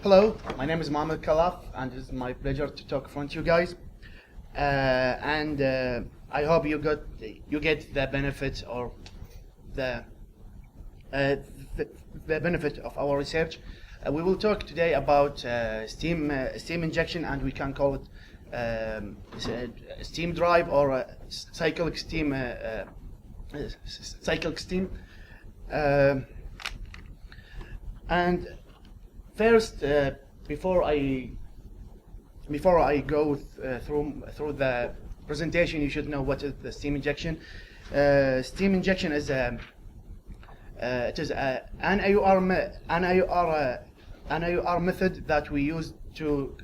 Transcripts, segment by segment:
Hello, my name is Mohammed Khalaf, and it's my pleasure to talk in front of you guys. I hope you get the benefit or the uh, the, the benefit of our research. We will talk today about steam injection, and we can call it steam drive or cyclic steam. Cyclic steam. And first, before I go through the presentation, you should know what is the steam injection. Steam injection is an NIR method that we use to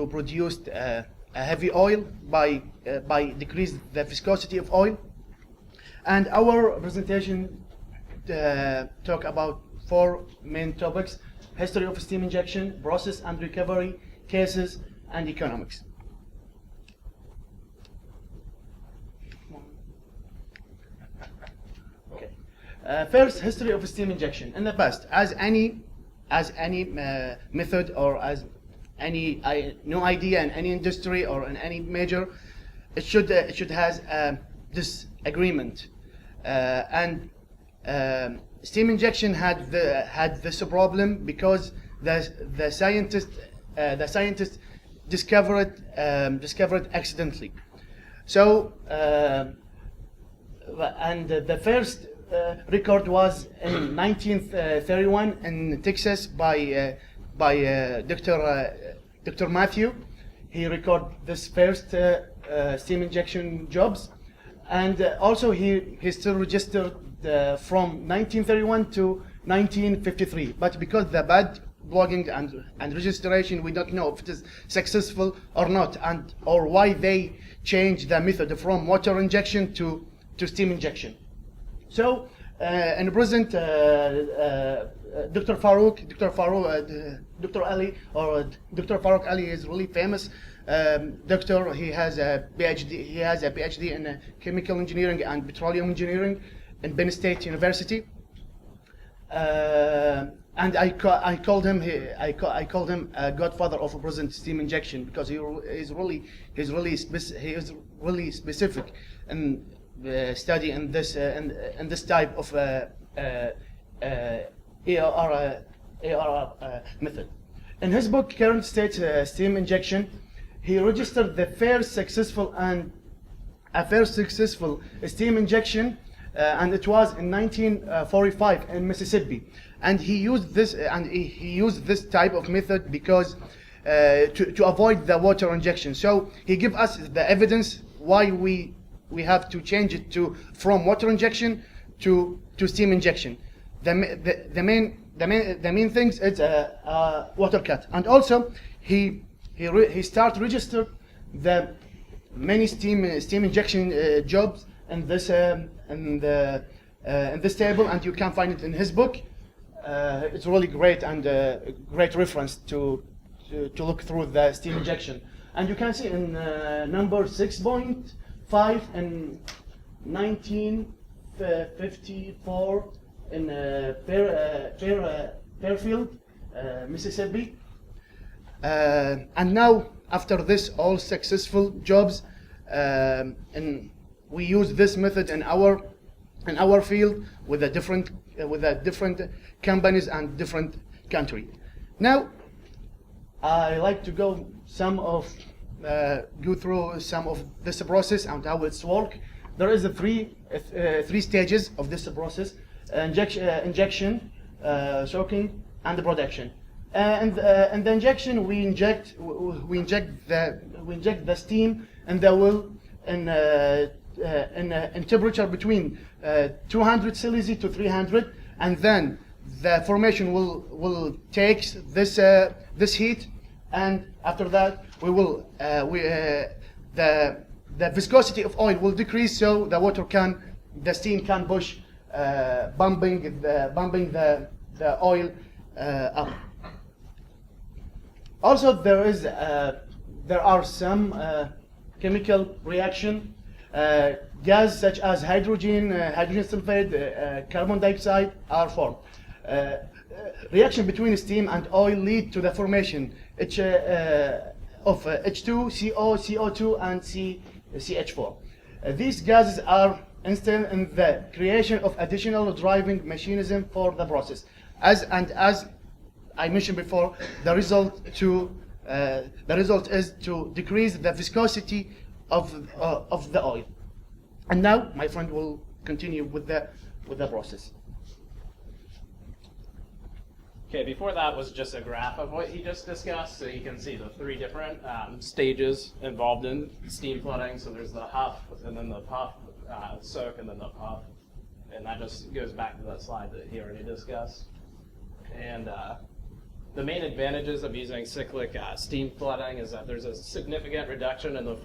produce a heavy oil by decrease the viscosity of oil. And our presentation talk about four main topics: history of steam injection, process and recovery, cases, and economics. Okay. First, history of steam injection. In the past, as any method or as any new idea in any industry or in any major, it should has this agreement, and steam injection had this problem because the scientist discovered it accidentally. So and the first record was in 1931 in Texas by Dr. Matthew. He recorded this first steam injection jobs, and also he still registered from 1931 to 1953. But because the bad blogging and registration, we don't know if it is successful or not, or why they changed the method from water injection to steam injection. So in the present, Dr. Ali, or Dr. Farouk Ali is really famous doctor. He has a PhD in chemical engineering and petroleum engineering in Penn State University. And I called him a godfather of present steam injection because he is really specific in study in this type of ARR method. In his book, Current State Steam Injection, he registered the first successful steam injection, and it was in 1945 in Mississippi. And he used this type of method because to avoid the water injection. So he gave us the evidence why we have to change it from water injection to steam injection. The main things is water cut, and also he registered the many steam injection jobs in this table, and you can find it in his book. It's really great and great reference to look through the steam injection. And you can see in number 6.5 in 1954 in Fairfield, Mississippi. And now, after this all successful jobs, and we use this method in our field with a different companies and different country. Now, I like to go through some of this process and how it's work. There is three stages of this process: injection, soaking, and the production. And the injection, we inject the steam in the well in temperature between 200 Celsius to 300, and then the formation will take this heat, and after that the viscosity of oil will decrease, so the steam can push, bumping the oil up. Also, there are some chemical reaction Gas such as hydrogen, hydrogen sulfide, carbon dioxide are formed. Reaction between steam and oil lead to the formation of H2, CO, CO2, and CH4. These gases are instilled in the creation of additional driving mechanism for the process. As I mentioned before, the result is to decrease the viscosity of the oil. And now my friend will continue with the process. Okay, before that was just a graph of what he just discussed, so you can see the three different stages involved in steam flooding. So there's the huff, and then the puff, soak, and then the puff. And that just goes back to that slide that he already discussed. And the main advantages of using cyclic steam flooding is that there's a significant reduction in the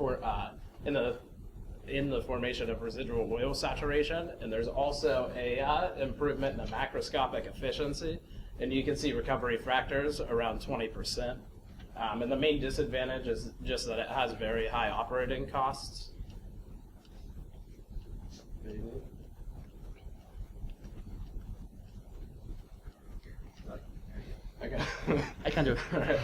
formation of residual oil saturation, and there's also a improvement in the macroscopic efficiency. And you can see recovery factors around 20%. And the main disadvantage is just that it has very high operating costs. Okay. I can do it.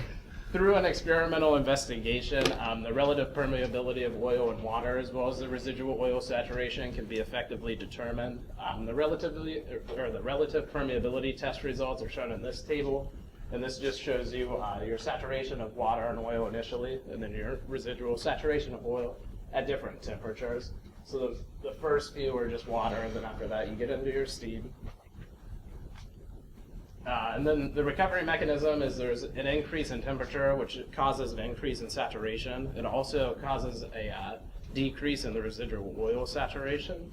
Through an experimental investigation, the relative permeability of oil and water, as well as the residual oil saturation, can be effectively determined. The relative permeability test results are shown in this table, and this just shows you your saturation of water and oil initially, and then your residual saturation of oil at different temperatures. So the first few are just water, and then after that you get into your steam. And then the recovery mechanism is there's an increase in temperature, which causes an increase in saturation. It also causes a decrease in the residual oil saturation.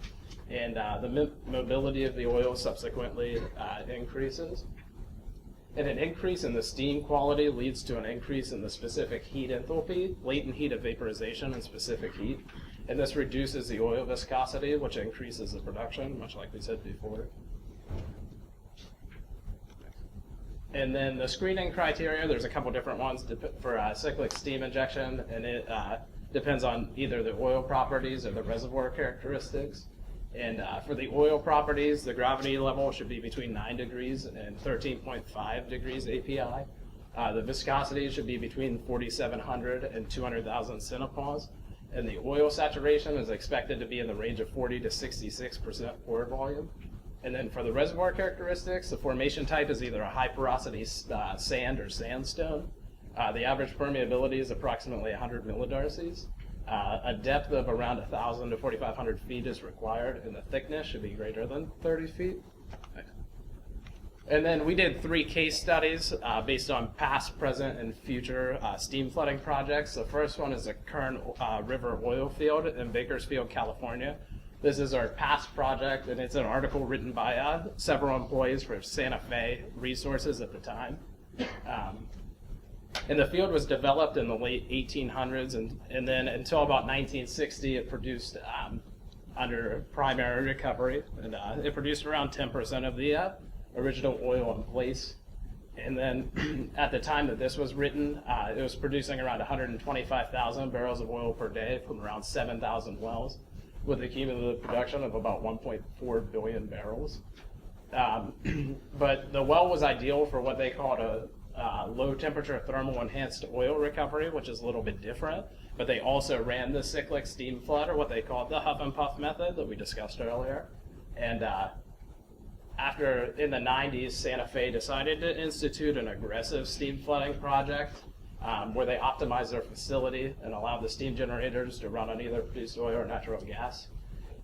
And the mobility of the oil subsequently increases. And an increase in the steam quality leads to an increase in the specific heat enthalpy, latent heat of vaporization, and specific heat. And this reduces the oil viscosity, which increases the production, much like we said before. And then the screening criteria, there's a couple different ones for cyclic steam injection, and it depends on either the oil properties or the reservoir characteristics. And for the oil properties, the gravity level should be between 9 degrees and 13.5 degrees API. The viscosity should be between 4,700 and 200,000 centipas. And the oil saturation is expected to be in the range of 40 to 66% pore volume. And then for the reservoir characteristics, the formation type is either a high porosity sand or sandstone. The average permeability is approximately 100 millidarcies. A depth of around 1,000 to 4,500 feet is required, and the thickness should be greater than 30 feet. And then we did 3 case studies based on past, present, and future steam flooding projects. The first one is the Kern River oil field in Bakersfield, California. This is our past project, and it's an article written by several employees for Santa Fe Resources at the time. And the field was developed in the late 1800s, and then until about 1960, it produced under primary recovery, and it produced around 10% of the original oil in place. And then at the time that this was written, it was producing around 125,000 barrels of oil per day from around 7,000 wells, with a cumulative production of about 1.4 billion barrels. But the well was ideal for what they called a low temperature thermal enhanced oil recovery, which is a little bit different. But they also ran the cyclic steam flood, or what they called the huff and puff method that we discussed earlier. And after, in the 90s, Santa Fe decided to institute an aggressive steam flooding project where they optimized their facility and allowed the steam generators to run on either produced oil or natural gas.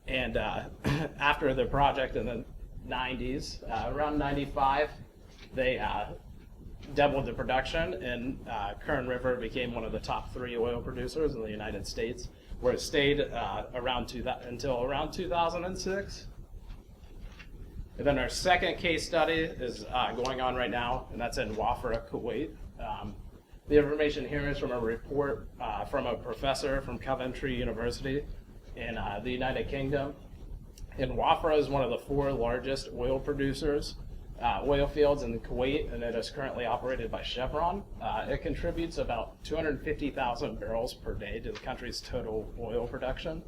And after the project in the 90s, around 95, they doubled the production, and Kern River became one of the top 3 oil producers in the United States, where it stayed until around 2006. And then our second case study is going on right now, and that's in Wafra, Kuwait. The information here is from a report from a professor from Coventry University in the United Kingdom. And Wafra is one of the 4 largest oil producers, oil fields in Kuwait, and it is currently operated by Chevron. It contributes about 250,000 barrels per day to the country's total oil production.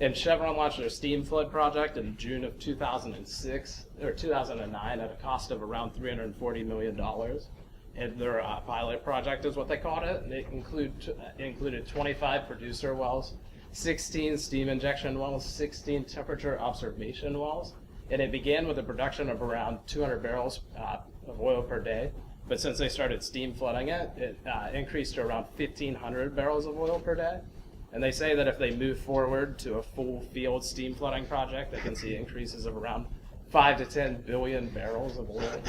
And Chevron launched their steam flood project in June of 2006 or 2009 at a cost of around $340 million. And their pilot project is what they called it. And it included 25 producer wells, 16 steam injection wells, 16 temperature observation wells. And it began with a production of around 200 barrels of oil per day. But since they started steam flooding it, it increased to around 1,500 barrels of oil per day. And they say that if they move forward to a full field steam flooding project, they can see increases of around 5 to 10 billion barrels of oil.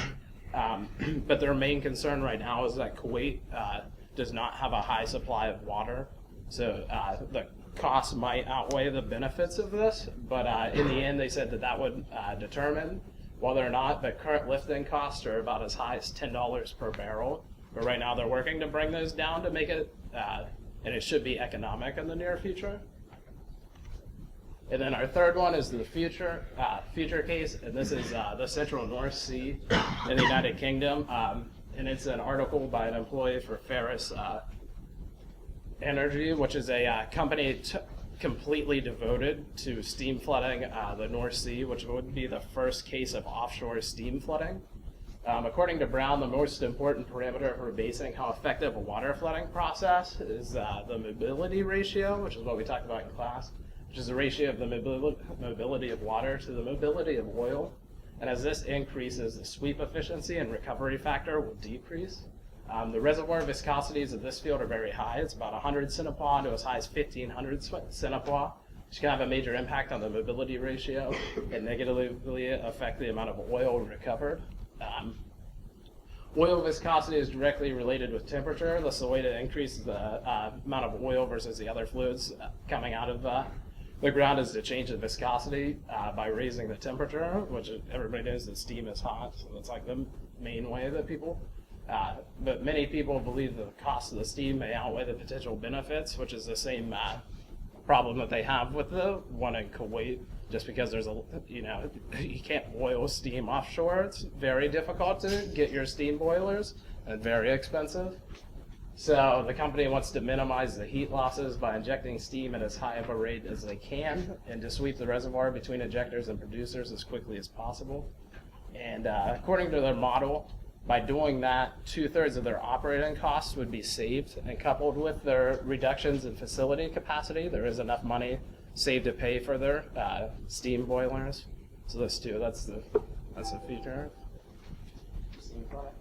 But their main concern right now is that Kuwait does not have a high supply of water. So the costs might outweigh the benefits of this. But in the end, they said that that would determine whether or not the current lifting costs are about as high as $10 per barrel. But right now, they're working to bring those down to make it and it should be economic in the near future. And then our third one is the future case, and this is the Central North Sea in the United Kingdom. And it's an article by an employee for Ferris Energy, which is a company completely devoted to steam flooding the North Sea, which would be the first case of offshore steam flooding. According to Brown, the most important parameter for basing how effective a water flooding process is the mobility ratio, which is what we talked about in class, which is the ratio of the mobility of water to the mobility of oil. And as this increases, the sweep efficiency and recovery factor will decrease. The reservoir viscosities of this field are very high. It's about 100 centipore to as high as 1,500 centipore, which can have a major impact on the mobility ratio and negatively affect the amount of oil recovered. Oil viscosity is directly related with temperature. That's the way to increase the amount of oil versus the other fluids coming out of the ground is to change the viscosity by raising the temperature, which everybody knows that steam is hot, so that's like the main way that people, but many people believe the cost of the steam may outweigh the potential benefits, which is the same problem that they have with the one in Kuwait. Just because there's you can't boil steam offshore. It's very difficult to get your steam boilers and very expensive. So the company wants to minimize the heat losses by injecting steam at as high of a rate as they can and to sweep the reservoir between injectors and producers as quickly as possible. And according to their model, by doing that, 2/3 of their operating costs would be saved, and coupled with their reductions in facility capacity, there is enough money saved to pay for their steam boilers. So that's the feature. Steam product.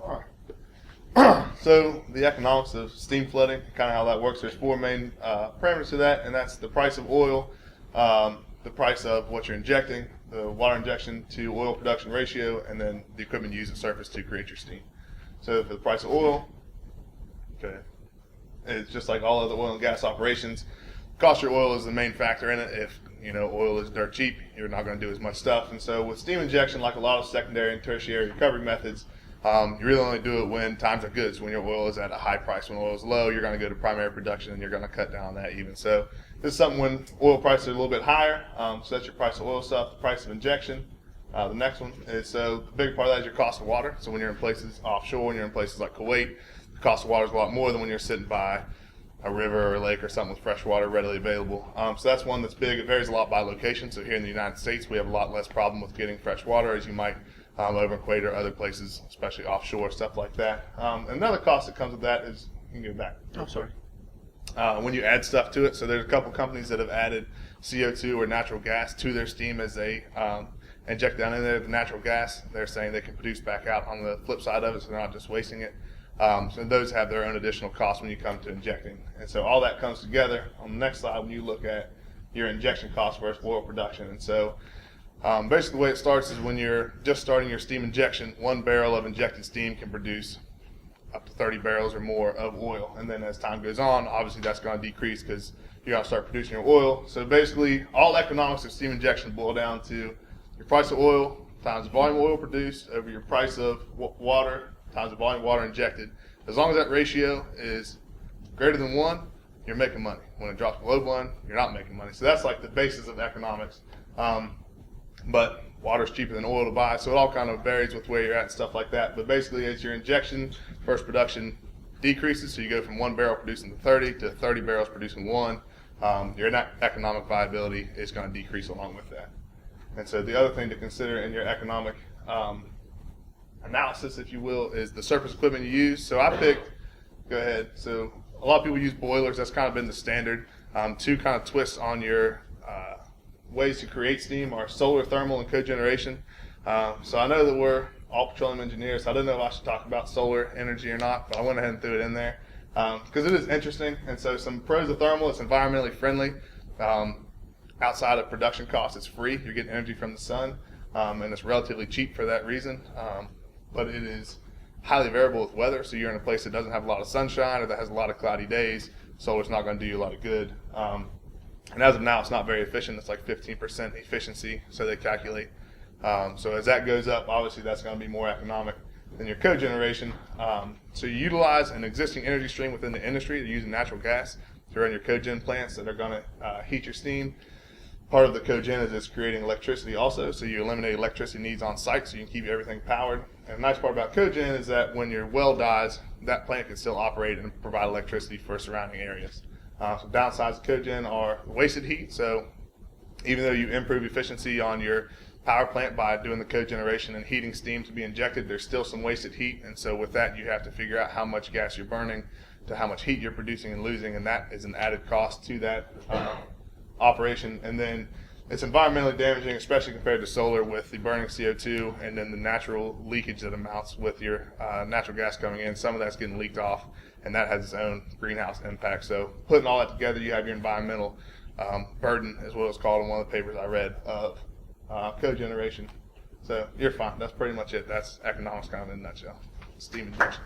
All right. So the economics of steam flooding, kind of how that works. There's four main parameters to that, and that's the price of oil, the price of what you're injecting, the water injection to oil production ratio, and then the equipment used at surface to create your steam. So for the price of oil, okay, it's just like all other oil and gas operations. Cost of your oil is the main factor in it. If oil is dirt cheap, you're not going to do as much stuff. And so with steam injection, like a lot of secondary and tertiary recovery methods, you really only do it when times are good. So when your oil is at a high price. When oil is low, you're going to go to primary production and you're going to cut down on that even. So this is something when oil prices are a little bit higher. So that's your price of oil stuff, the price of injection. The next one is, so the big part of that is your cost of water. So when you're in places offshore and you're in places like Kuwait, the cost of water is a lot more than when you're sitting by a river or a lake or something with fresh water readily available. So that's one that's big. It varies a lot by location. So here in the United States, we have a lot less problem with getting fresh water as you might over in Kuwait or other places, especially offshore, stuff like that. Another cost that comes with that is, you can go back. Oh, sorry. When you add stuff to it. So there's a couple companies that have added CO2 or natural gas to their steam as they inject down in there the natural gas. They're saying they can produce back out on the flip side of it, so they're not just wasting it. So those have their own additional costs when you come to injecting. And so all that comes together on the next slide when you look at your injection costs versus oil production. And so basically the way it starts is when you're just starting your steam injection, 1 barrel of injected steam can produce up to 30 barrels or more of oil. And then as time goes on, obviously that's going to decrease because you're going to start producing your oil. So basically all economics of steam injection boil down to your price of oil times the volume of oil produced over your price of water times the volume of water injected. As long as that ratio is greater than 1, you're making money. When it drops below 1, you're not making money. So that's like the basis of economics. But water's cheaper than oil to buy, so it all kind of varies with where you're at and stuff like that. But basically, it's your injection versus production decreases. So you go from 1 barrel producing 30 to 30 barrels producing 1. Your net economic viability is going to decrease along with that. And so the other thing to consider in your economic analysis, if you will, is the surface equipment you use. So I picked, go ahead. So a lot of people use boilers. That's kind of been the standard. Two kind of twists on your ways to create steam are solar, thermal, and cogeneration. So I know that we're all petroleum engineers. So I don't know if I should talk about solar energy or not, but I went ahead and threw it in there because it is interesting. And so some pros of thermal: it's environmentally friendly. Outside of production costs, it's free. You're getting energy from the sun, and it's relatively cheap for that reason. But it is highly variable with weather. So you're in a place that doesn't have a lot of sunshine or that has a lot of cloudy days. Solar's not going to do you a lot of good. And as of now, it's not very efficient. It's like 15% efficiency, so they calculate. So as that goes up, obviously that's going to be more economic than your cogeneration. So you utilize an existing energy stream within the industry. They're using natural gas to run your cogen plants that are going to heat your steam. Part of the cogen is it's creating electricity also, so you eliminate electricity needs on site so you can keep everything powered. And the nice part about cogen is that when your well dies, that plant can still operate and provide electricity for surrounding areas. So downsides of cogen are wasted heat. So even though you improve efficiency on your power plant by doing the cogeneration and heating steam to be injected, there's still some wasted heat. And so with that, you have to figure out how much gas you're burning to how much heat you're producing and losing, and that is an added cost to that operation. And then it's environmentally damaging, especially compared to solar, with the burning CO2 and then the natural leakage that amounts with your natural gas coming in. Some of that's getting leaked off, and that has its own greenhouse impact. So putting all that together, you have your environmental burden, as well as called in one of the papers I read, of cogeneration. So you're fine. That's pretty much it. That's economics kind of in a nutshell. Steam injection.